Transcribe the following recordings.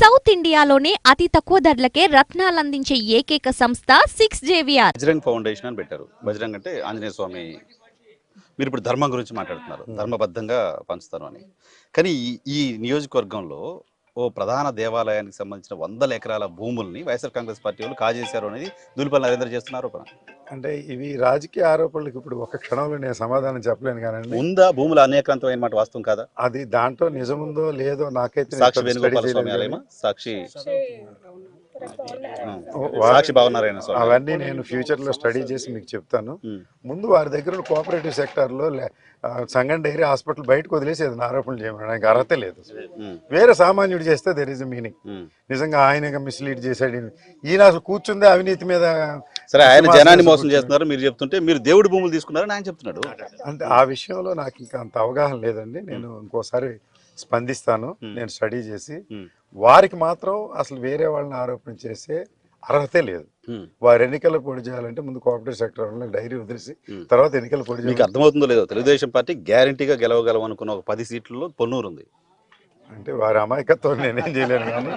South ఇండియాలోనే అతి తక్కువ ధరలకే రత్నాలందించే ఏకైక సంస్థ 6JVR. బజరంగ్ ఫౌండేషన్ అని పెట్టారు. బజరంగ్ అంటే ఆంజనేయ స్వామి. మీరు ఇప్పుడు ధర్మం గురించి మాట్లాడుతున్నారు, ధర్మబద్ధంగా పంచుతారు అని. కానీ ఈ నియోజకవర్గంలో ఓ ప్రధాన దేవాలయానికి సంబంధించిన 100 ఎకరాల భూముల్ని వైఎస్ఆర్ కాంగ్రెస్ పార్టీ వాళ్ళు కాజేశారు అనేది దులిపల్లి నరేంద్ర చేస్తున్నారు. అంటే ఇవి రాజకీయ ఆరోపణలకు ఇప్పుడు ఒక క్షణంలో నేను సమాధానం చెప్పలేను కానీ ఉందా భూముల అనేకాంతమైన మాట వాస్తవం కాదా? అది దాంట్లో నిజముందో లేదో నాకైతే సాక్షి వేణుగోపాల స్వామి ఆలయమా? సాక్షి భావనారాయణ స్వామి అవన్నీ నేను ఫ్యూచర్ లో స్టడీ చేసి మీకు చెప్తాను. ముందు వారి దగ్గర కోఆపరేటివ్ సెక్టర్ లో సంగం డైరీ హాస్పిటల్ బయటకు వదిలేసి ఏదైనా ఆరోపణలు చేయడానికి అర్హత లేదు. వేరే సామాన్యుడు చేస్తే దెర్ ఇస్ మీనింగ్. నిజంగా ఆయన మిస్లీడ్ చేశాడు, ఈయన అసలు కూర్చుందే అవినీతి మీద. సరే, ఆయన జనాన్ని మోసం చేస్తున్నారు మీరు చెప్తుంటే, మీరు దేవుడి భూములు తీసుకున్నారని ఆయన చెప్తున్నాడు. అంటే ఆ విషయంలో నాకు ఇంకా అంత అవగాహన లేదండి. నేను ఇంకోసారి స్పందిస్తాను. నేను స్టడీ చేసి వారికి మాత్రం అసలు వేరే వాళ్ళని ఆరోపణ చేసే అర్హతే లేదు. వారు ఎన్నికల్లో పోటీ చేయాలంటే ముందు కోఆపరేటివ్ సెక్టర్ డైరీ వదిలేసి తర్వాత ఎన్నికలు పోటీ చేయాలి. మీకు అర్థమవుతుందో లేదో, తెలుగుదేశం పార్టీ గ్యారంటీగా గెలవగలం అనుకున్న ఒక 10 సీట్లలో పొన్నూరు ఉంది. అంటే వారి అమాయకత్వం నేనేం చేయలేను కానీ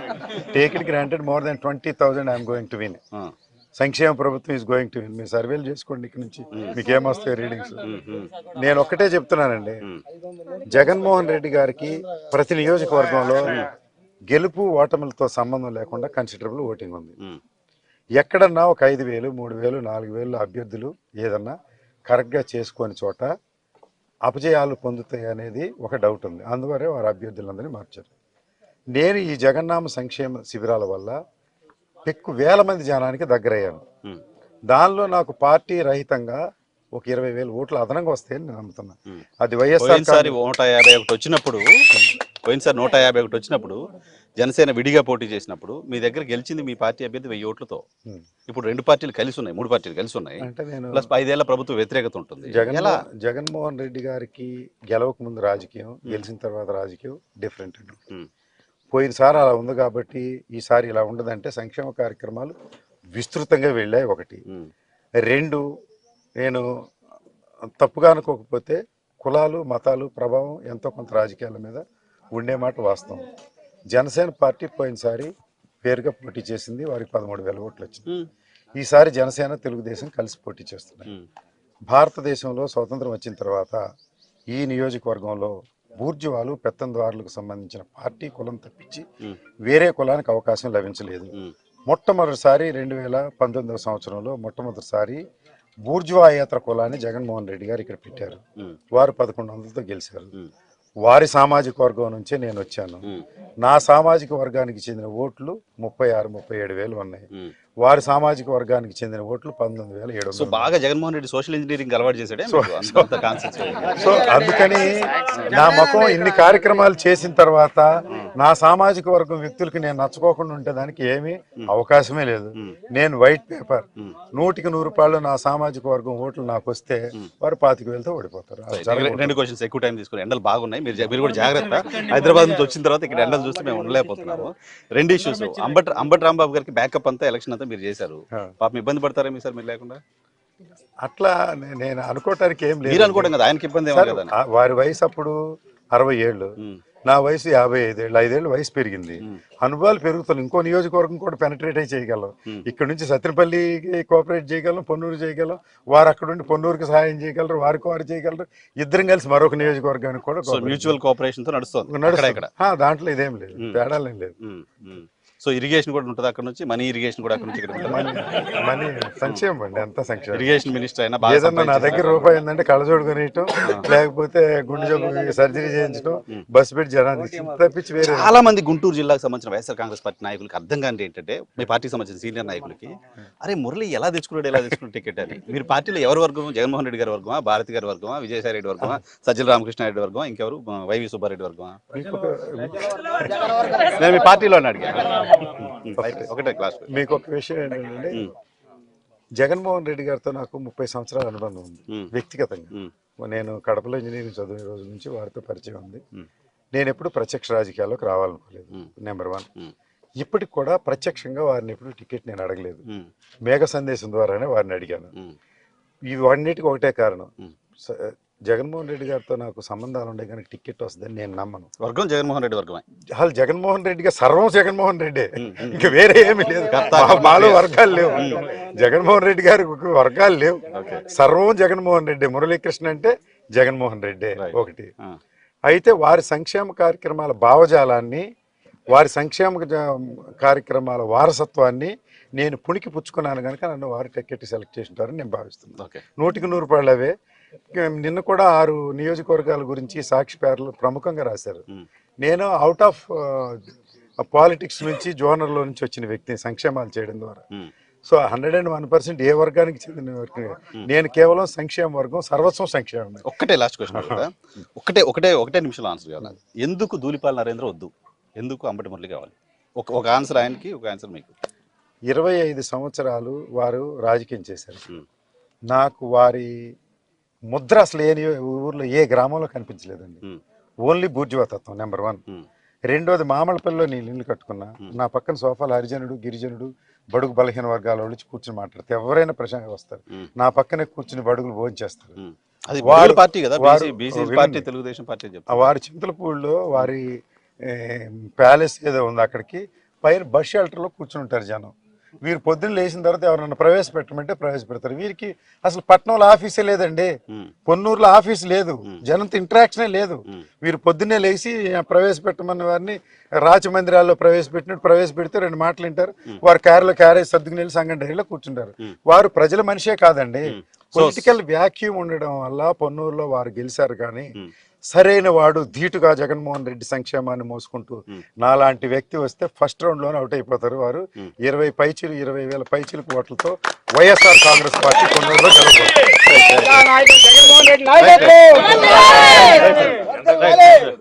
take it granted more than 20,000 I'm going to win. సంక్షేమ ప్రభుత్వం ఈజ్ గోయింగ్ టు విన్. మీరు సర్వేలు చేసుకోండి ఇక్కడ నుంచి, మీకు ఏమొస్తాయి రీడింగ్స్. నేను ఒక్కటే చెప్తున్నానండి, జగన్మోహన్ రెడ్డి గారికి ప్రతి నియోజకవర్గంలో గెలుపు ఓటములతో సంబంధం లేకుండా కన్సిడరబుల్ ఓటింగ్ ఉంది. ఎక్కడన్నా ఒక 5,000, 3,000, 4,000 అభ్యర్థులు ఏదన్నా కరెక్ట్గా చేసుకొని చోట అపజయాలు పొందుతాయి అనేది ఒక డౌట్ ఉంది. అందువరే వారి అభ్యర్థులందరినీ మార్చారు. నేను ఈ జగన్నామ సంక్షేమ శిబిరాల వల్ల ఎక్కువ వేల మంది జనానికి దగ్గరయ్యాను. దానిలో నాకు పార్టీ రహితంగా ఒక 20,000 ఓట్లు అదనంగా వస్తాయని నేను నమ్ముతున్నా. అది వైఎస్ఆర్ 151 వచ్చినప్పుడు, పోయినసారి 151 వచ్చినప్పుడు జనసేన విడిగా పోటీ చేసినప్పుడు మీ దగ్గర గెలిచింది మీ పార్టీ అభ్యర్థి 1000 ఓట్లతో. ఇప్పుడు 2 పార్టీలు కలిసి ఉన్నాయి, 3 పార్టీలు కలిసి ఉన్నాయి. అంటే నేను ప్లస్ 5 ఏళ్ల ప్రభుత్వ వ్యతిరేకత ఉంటుంది. జగన్మోహన్ రెడ్డి గారికి గెలవక ముందు రాజకీయం, గెలిచిన తర్వాత రాజకీయం డిఫరెంట్ అండి. పోయినసారి అలా ఉంది కాబట్టి ఈసారి ఇలా ఉండదంటే సంక్షేమ కార్యక్రమాలు విస్తృతంగా వెళ్ళాయి. 1, 2 నేను తప్పుగా అనుకోకపోతే కులాలు మతాలు ప్రభావం ఎంతో కొంత రాజకీయాల మీద ఉండే మాట వాస్తవం. జనసేన పార్టీ పోయినసారి పేరుగా పోటీ చేసింది, వారికి 13,000 ఓట్లు వచ్చింది. ఈసారి జనసేన తెలుగుదేశం కలిసి పోటీ చేస్తున్నాయి. భారతదేశంలో స్వతంత్రం వచ్చిన తర్వాత ఈ నియోజకవర్గంలో బూర్జువాలు పెత్తందారులకు సంబంధించిన పార్టీ కులం తప్పించి వేరే కులానికి అవకాశం లభించలేదు. మొట్టమొదటిసారి 2019 సంవత్సరంలో మొట్టమొదటిసారి బూర్జువాయేతర కులాన్ని జగన్మోహన్ రెడ్డి గారు ఇక్కడ పెట్టారు. వారు 1100తో గెలిచారు. వారి సామాజిక వర్గం నుంచే నేను వచ్చాను. నా సామాజిక వర్గానికి చెందిన ఓట్లు 36-37,000 ఉన్నాయి. వారి సామాజిక వర్గానికి చెందిన ఓట్లు 19,700. బాగా జగన్మోహన్ రెడ్డి సోషల్ ఇంజనీరింగ్ అలవాటు చేశాడే. సో అందుకని నా ముఖం ఇన్ని కార్యక్రమాలు చేసిన తర్వాత నా సామాజిక వర్గం వ్యక్తులకి నేను నచ్చుకోకుండా ఉంటే దానికి ఏమీ అవకాశమే లేదు. నేను వైట్ పేపర్ 100కి 100 రూపాయలు నా సామాజిక వర్గం ఓట్లు నాకు వస్తే వారు 25,000తో ఓడిపోతారు. 2 క్వశ్చన్స్ ఎక్కువ టైం తీసుకుని, ఎండలు బాగున్నాయి, మీరు కూడా జాగ్రత్త. హైదరాబాద్ నుంచి వచ్చిన తర్వాత ఇక్కడ ఎండలు చూస్తే మేము ఉండలేకపోతున్నాము. 2 ఇష్యూస్. అంబటి రాంబాబు గారికి బ్యాకప్ అంతా ఎలక్షన్ అంతా మీరు చేశారు. పాపం ఇబ్బంది పడతారేమీ సార్ మీరు లేకుండా? అట్లా నేను అనుకోవటానికి ఏం లేదు. మీరు అనుకోవడం కదా, ఆయనకి ఇబ్బంది ఏమో కదా. వారి వయసు అప్పుడు 60 ఏళ్ళు, నా వయసు 55 ఏళ్ళు. 5 ఏళ్ళు వయసు పెరిగింది, అనుభవాలు పెరుగుతున్నాయి. ఇంకో నియోజకవర్గం కూడా పెనట్రేట్ అయి చేయగలం. ఇక్కడ నుంచి సత్యనపల్లికి కోఆపరేట్ చేయగలం, పొన్నూరు చేయగలం. వారు అక్కడ ఉండి పొన్నూరుకి సహాయం చేయగలరు, వారికి వారు చేయగలరు. ఇద్దరం కలిసి మరొక నియోజకవర్గానికి కూడా మ్యూచువల్ కోఆపరేషన్ తో నడుస్తుంది. దాంట్లో ఇదేం లేదు, తేడాలేం లేదు. సో ఇరిగేషన్ కూడా ఉంటుంది అక్కడ నుంచి, మనీ ఇరిగేషన్ కూడా అక్కడ నుంచి మనీ సంక్షేమం అండి, అంత సంక్షేమం. ఇరిగేషన్ మినిస్టర్ అయినా ఏదన్నా నా దగ్గర రూపాయి ఏంటంటే కళ్ళజోడు కొనియటం, లేకపోతే గుండె జబ్బు సర్జరీ చేయించడం, బస్సు పెట్టి జనాన్ని తప్పించి వేరే. చాలా మంది గుంటూరు జిల్లాకు సంబంధించిన వైఎస్ఆర్ కాంగ్రెస్ పార్టీ నాయకులకి అర్థం కాని ఏంటంటే, మీ పార్టీకి సంబంధించిన సీనియర్ నాయకులకి, అరే మురళి ఎలా తెచ్చుకున్నాడు టికెట్ అని. మీరు పార్టీలో ఎవరి వర్గం? జగన్మోహన్ రెడ్డి గారి వర్గమా, భారతి గారి వర్గమా, విజయసాయి రెడ్డి వర్గమా, సజ్జల రామకృష్ణారెడ్డి వర్గమా, ఇంకెవరు వైవి సుబ్బారెడ్డి వర్గమా? నేను మీ పార్టీలో అడిగాను. ఒకటే క్లాస్. మీకు ఒక విషయం ఏంటంటే, జగన్మోహన్ రెడ్డి గారితో నాకు 30 సంవత్సరాల అనుబంధం ఉంది వ్యక్తిగతంగా. నేను కడపలో ఇంజనీరింగ్ చదివిన రోజు నుంచి వారితో పరిచయం ఉంది. నేను ఎప్పుడు ప్రత్యక్ష రాజకీయాల్లోకి రావాలనుకోలేదు, నెంబర్ 1. ఇప్పటికి కూడా ప్రత్యక్షంగా వారిని ఎప్పుడు టికెట్ నేను అడగలేదు. మేఘ సందేశం ద్వారానే వారిని అడిగాను. ఇవన్నిటికీ ఒకటే కారణం, జగన్మోహన్ రెడ్డి గారితో నాకు సంబంధాలు ఉండే కానీ టికెట్ వస్తుందని నేను నమ్మను. వర్గం జగన్మోహన్ రెడ్డి వర్గమే. అసలు జగన్మోహన్ రెడ్డి గారు సర్వం జగన్మోహన్ రెడ్డి, ఉమ్, ఉమ్. ఇంకా వేరే ఏమీ లేదు. మాలో వర్గాలు లేవు, జగన్మోహన్ రెడ్డి గారికి వర్గాలు లేవు, ఓకే. సర్వం జగన్మోహన్ రెడ్డి. మురళీకృష్ణ అంటే జగన్మోహన్ రెడ్డి Right. ఒకటి. ఆ, అయితే వారి సంక్షేమ కార్యక్రమాల భావజాలాన్ని, వారి సంక్షేమ కార్యక్రమాల వారసత్వాన్ని నేను పుణికి పుచ్చుకున్నాను కనుక నన్ను వారు టికెట్ సెలెక్ట్ చేసింటారని నేను భావిస్తున్నాను. ఓకే. 100% అవే. నిన్న కూడా 6 నియోజకవర్గాల గురించి సాక్షి పేర్లు ప్రముఖంగా రాశారు. ఉమ్, నేను అవుట్ ఆఫ్ పాలిటిక్స్ నుంచి జోనర్లో నుంచి వచ్చిన వ్యక్తిని సంక్షేమాలు చేయడం ద్వారా. ఉమ్. సో 101% ఏ వర్గానికి చెందిన వర్గం. నేను కేవలం సంక్షేమ వర్గం, సర్వస్వం సంక్షేమం. ఒక్కటే లాస్ట్ క్వశ్చన్ కదా, ఒకటే నిమిషంలో ఆన్సర్ కావాలి. ఎందుకు ధూళిపాల నరేంద్ర వద్దు, ఎందుకు అంబటి మురళి కావాలి? ఒక ఆన్సర్ ఆయనకి, ఒక ఆన్సర్ మీకు. 25 సంవత్సరాలు వారు రాజకీయం చేశారు. ఉమ్, నాకు వారి ముద్ర అసలు ఊర్లో ఏ గ్రామంలో కనిపించలేదండి. ఉమ్, ఓన్లీ బూర్జువాతత్వం నెంబర్ 1. ఉమ్, రెండోది మామలపల్లిలో నేను ఇల్లు కట్టుకున్నా. నా పక్కన సోఫాలు హరిజనుడు, గిరిజనుడు, బడుగు బలహీన వర్గాల వాళ్ళు వచ్చి కూర్చుని మాట్లాడితే ఎవరైనా ప్రశాంతంగా వస్తారు. ఉమ్. నా పక్కనే కూర్చుని బడుగులు భోజనం చేస్తారు. ఉమ్. అది వారు- బడుగుల పార్టీ కదా, వారు- బీసీ వినండి. పార్టీ, తెలుగుదేశం పార్టీ చెప్తారు. వారి చింతలపూడిలో వారి ప్యాలెస్ ఏదో ఉంది, అక్కడికి పైన బస్ షెల్టర్లో కూర్చుని ఉంటారు జనం. వీరు పొద్దున్న లేచిన తర్వాత ఎవరన్నా ప్రవేశపెట్టమంటే ప్రవేశపెడతారు. వీరికి అసలు పట్టణంలో ఆఫీసే లేదండి, ఉమ్, పొన్నూరులో ఆఫీస్ లేదు, జనంతో ఇంటరాక్షనే లేదు. ఉమ్. వీరు పొద్దున్నే లేచి ప్రవేశపెట్టమన్న వారిని రాజమందిరాల్లో ప్రవేశపెట్టినట్టు ప్రవేశపెడితే 2 మాటలు వింటారు. వారు కారులో క్యారేజ్ సర్దుకుని వెళ్ళి సంఘం డైరీలో కూర్చుంటారు. వారు ప్రజల మనిషే కాదండి. పొలిటికల్ వ్యాక్యూమ్ ఉండడం వల్ల పొన్నూరులో వారు గెలిచారు. కానీ సరైన వాడు ధీటుగా జగన్మోహన్ రెడ్డి సంక్షేమాన్ని మోసుకుంటూ నాలాంటి వ్యక్తి వస్తే ఫస్ట్ రౌండ్లోనే అవుట్ అయిపోతారు. వారు 20,000 పైచిలకు ఓట్లతో వైఎస్ఆర్ కాంగ్రెస్ పార్టీ పొన్నూరులో గెలవబోతుంది.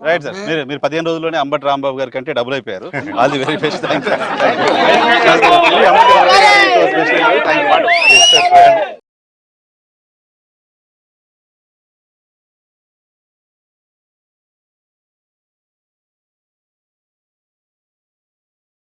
రైట్ సార్, మీరు 15 రోజుల్లోనే అంబటి రాంబాబు గారి కంటే డబుల్ అయిపోయారు. All the very best.